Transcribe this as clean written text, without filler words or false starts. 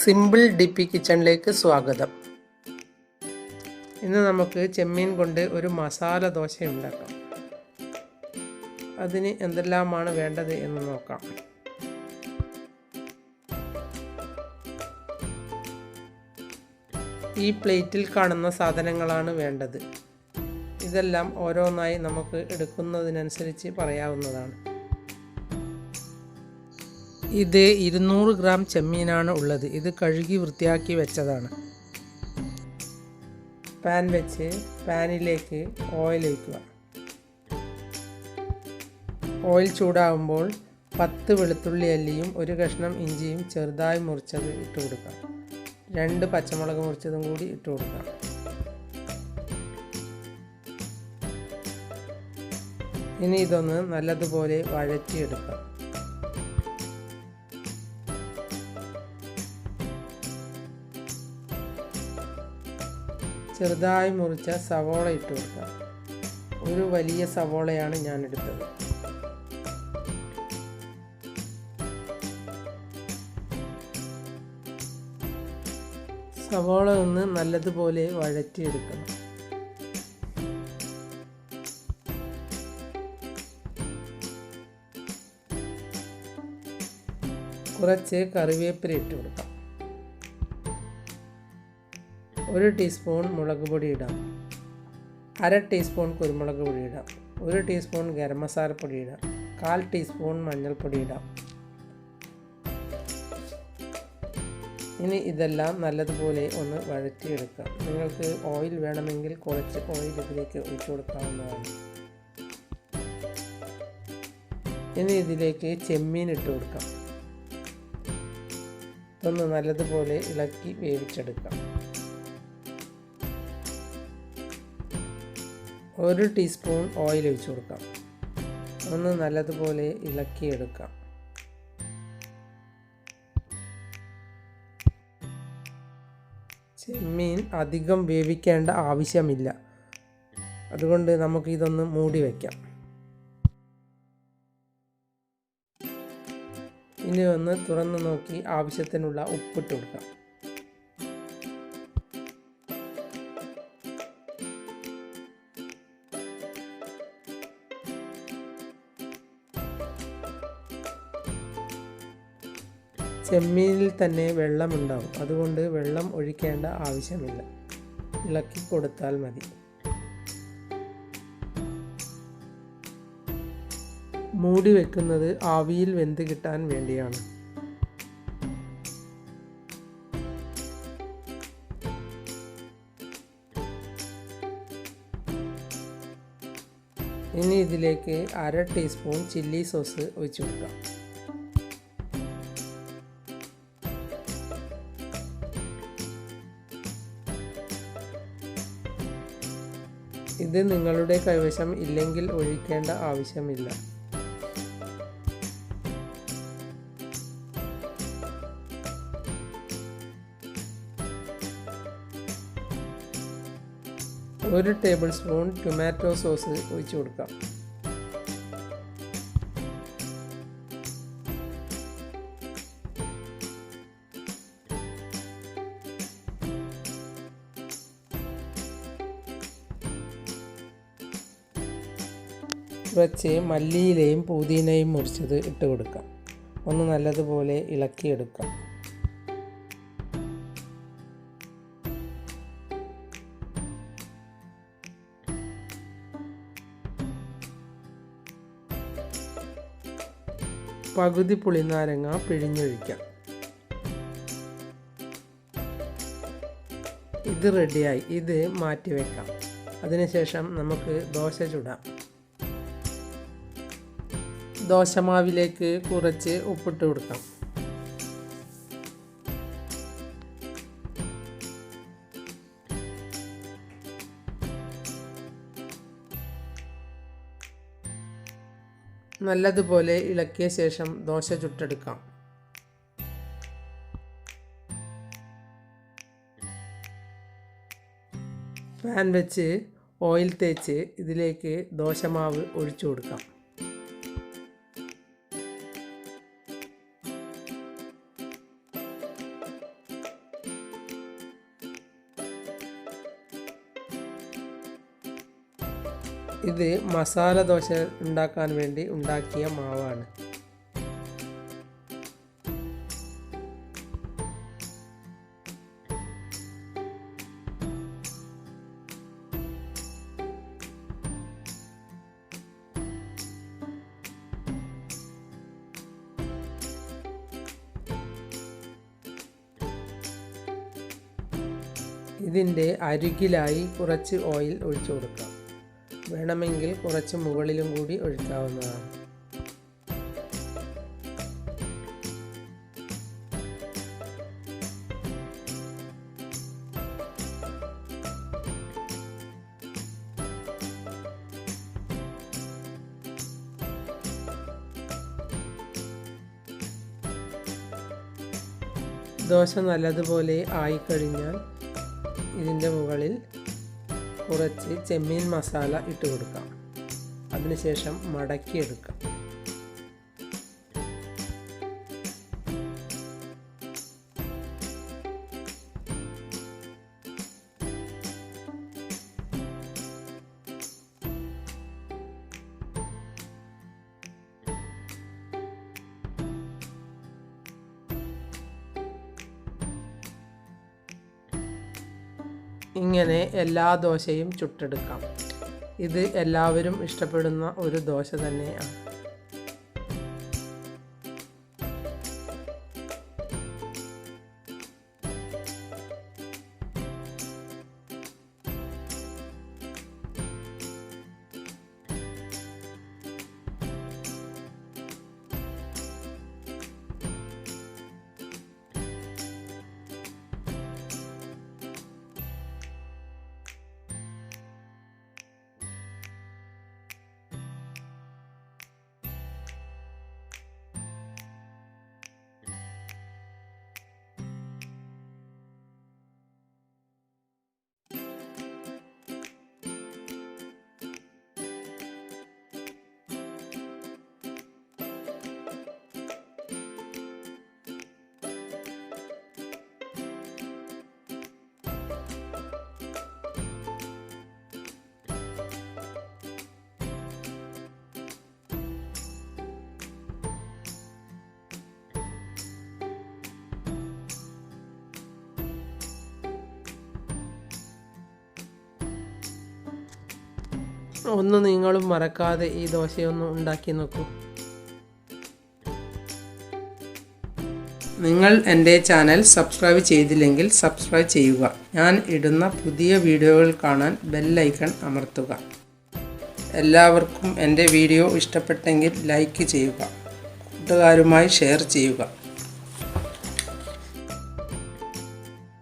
Simple ഡിപ്പി കിച്ചണിലേക്ക് സ്വാഗതം. ഇന്ന് നമുക്ക് ചെമ്മീൻ കൊണ്ട് ഒരു മസാല ദോശ ഉണ്ടാക്കാം. അതിന് എന്തെല്ലാമാണ് വേണ്ടത് എന്ന് നോക്കാം. ഈ പ്ലേറ്റിൽ കാണുന്ന സാധനങ്ങളാണ് വേണ്ടത്. ഇതെല്ലാം ഓരോന്നായി നമുക്ക് എടുക്കുന്നതിനനുസരിച്ച് പറയാവുന്നതാണ്. ഇത് 200 ഗ്രാം ചെമ്മീനാണ് ഉള്ളത്. ഇത് കഴുകി വൃത്തിയാക്കി വെച്ചതാണ്. പാൻ വെച്ച് പാനിലേക്ക് ഓയിൽ ഒഴിക്കുക. ഓയിൽ ചൂടാകുമ്പോൾ 10 വെളുത്തുള്ളി അല്ലിയും 1 കഷ്ണം ഇഞ്ചിയും ചെറുതായി മുറിച്ചത് ഇട്ട് കൊടുക്കാം. 2 പച്ചമുളക് മുറിച്ചതും കൂടി ഇട്ട് കൊടുക്കാം. ഇനി ഇതൊന്ന് നല്ലതുപോലെ വഴറ്റിയെടുക്കാം. ചെറുതായി മുറിച്ച സവോള ഇട്ട് കൊടുക്കാം. ഒരു വലിയ സവോളയാണ് ഞാൻ എടുത്തത്. സവോള ഒന്ന് നല്ലതുപോലെ വഴറ്റിയെടുക്കണം. കുറച്ച് കറിവേപ്പില ഇട്ട് കൊടുക്കാം. 1 ടീസ്പൂൺ മുളക് പൊടി ഇടാം. 1/2 ടീസ്പൂൺ കുരുമുളക് പൊടി ഇടാം. 1 ടീസ്പൂൺ ഗരം മസാലപ്പൊടി ഇടാം. 1/4 ടീസ്പൂൺ മഞ്ഞൾപ്പൊടി ഇടാം. ഇനി ഇതെല്ലാം നല്ലതുപോലെ ഒന്ന് വഴറ്റിയെടുക്കാം. നിങ്ങൾക്ക് ഓയിൽ വേണമെങ്കിൽ കുറച്ച് ഓയിൽ ഇതിലേക്ക് ഒഴിച്ചു കൊടുക്കാവുന്നതാണ്. ഇനി ഇതിലേക്ക് ചെമ്മീൻ ഇട്ട് കൊടുക്കാം. ഇതൊന്ന് നല്ലതുപോലെ ഇളക്കി വേവിച്ചെടുക്കാം. 1 ടീസ്പൂൺ ഓയിൽ ഒഴിച്ചു കൊടുക്കാം. ഒന്ന് നല്ലതുപോലെ ഇളക്കിയെടുക്കാം. ചെമ്മീൻ അധികം വേവിക്കേണ്ട ആവശ്യമില്ല. അതുകൊണ്ട് നമുക്ക് ഇതൊന്ന് മൂടി വയ്ക്കാം. ഇനി ഒന്ന് തുറന്നു നോക്കി ആവശ്യത്തിനുള്ള ഉപ്പിട്ട് കൊടുക്കാം. ചെമ്മീനിൽ തന്നെ വെള്ളമുണ്ടാവും. അതുകൊണ്ട് വെള്ളം ഒഴിക്കേണ്ട ആവശ്യമില്ല. ഇളക്കി കൊടുത്താൽ മതി. മൂടി വെക്കുന്നത് ആവിയിൽ വെന്ത് കിട്ടാൻ വേണ്ടിയാണ്. ഇനി ഇതിലേക്ക് 1/2 ടീസ്പൂൺ ചില്ലി സോസ് ഒഴിച്ചു കൊടുക്കാം. ഇത് നിങ്ങളുടെ കൈവശം ഇല്ലെങ്കിൽ ഒഴിക്കേണ്ട ആവശ്യമില്ല. ഒരു ടേബിൾ സ്പൂൺ ടൊമാറ്റോ സോസ് ഒഴിച്ചു കൊടുക്കാം. കുറച്ച് മല്ലിയിലയും പുതിനയും മുറിച്ചത് ഇട്ട് കൊടുക്കാം. ഒന്ന് നല്ലതുപോലെ ഇളക്കിയെടുക്കാം. പകുതി പുളിനാരങ്ങ പിഴിഞ്ഞൊഴിക്കാം. ഇത് റെഡിയായി. ഇത് മാറ്റി വയ്ക്കാം. അതിനുശേഷം നമുക്ക് ദോശ ചുടാം. ദോശമാവിലേക്ക് കുറച്ച് ഉപ്പിട്ട് കൊടുക്കാം. നല്ലതുപോലെ ഇളക്കിയ ശേഷം ദോശ ചുട്ടെടുക്കാം. പാൻ വെച്ച് ഓയിൽ തേച്ച് ഇതിലേക്ക് ദോശമാവ് ഒഴിച്ചു കൊടുക്കാം. ഇത് മസാല ദോശ ഉണ്ടാക്കാൻ വേണ്ടി ഉണ്ടാക്കിയ മാവാണ്. ഇതിൻ്റെ അരികിലായി കുറച്ച് ഓയിൽ ഒഴിച്ചു കൊടുക്കാം. വേണമെങ്കിൽ കുറച്ച് മുകളിലും കൂടി ഒഴിക്കാവുന്നതാണ്. ദോശ നല്ലതുപോലെ ആയിക്കഴിഞ്ഞാൽ ഇതിൻ്റെ മുകളിൽ കുറച്ച് ചെമ്മീൻ മസാല ഇട്ട് കൊടുക്കാം. അതിനുശേഷം മടക്കിയെടുക്കാം. ഇങ്ങനെ എല്ലാ ദോശയും ചുട്ടെടുക്കാം. ഇത് എല്ലാവരും ഇഷ്ടപ്പെടുന്ന ഒരു ദോശ തന്നെയാണ്. ഒന്ന് നിങ്ങളും മറക്കാതെ ഈ ദോശയൊന്ന് ഉണ്ടാക്കി നോക്കൂ. നിങ്ങൾ എൻ്റെ ചാനൽ സബ്സ്ക്രൈബ് ചെയ്തില്ലെങ്കിൽ സബ്സ്ക്രൈബ് ചെയ്യുക. ഞാൻ ഇടുന്ന പുതിയ വീഡിയോകൾ കാണാൻ ബെൽ ഐക്കൺ അമർത്തുക. എല്ലാവർക്കും എൻ്റെ വീഡിയോ ഇഷ്ടപ്പെട്ടെങ്കിൽ ലൈക്ക് ചെയ്യുക. കൂട്ടുകാരുമായി ഷെയർ ചെയ്യുക.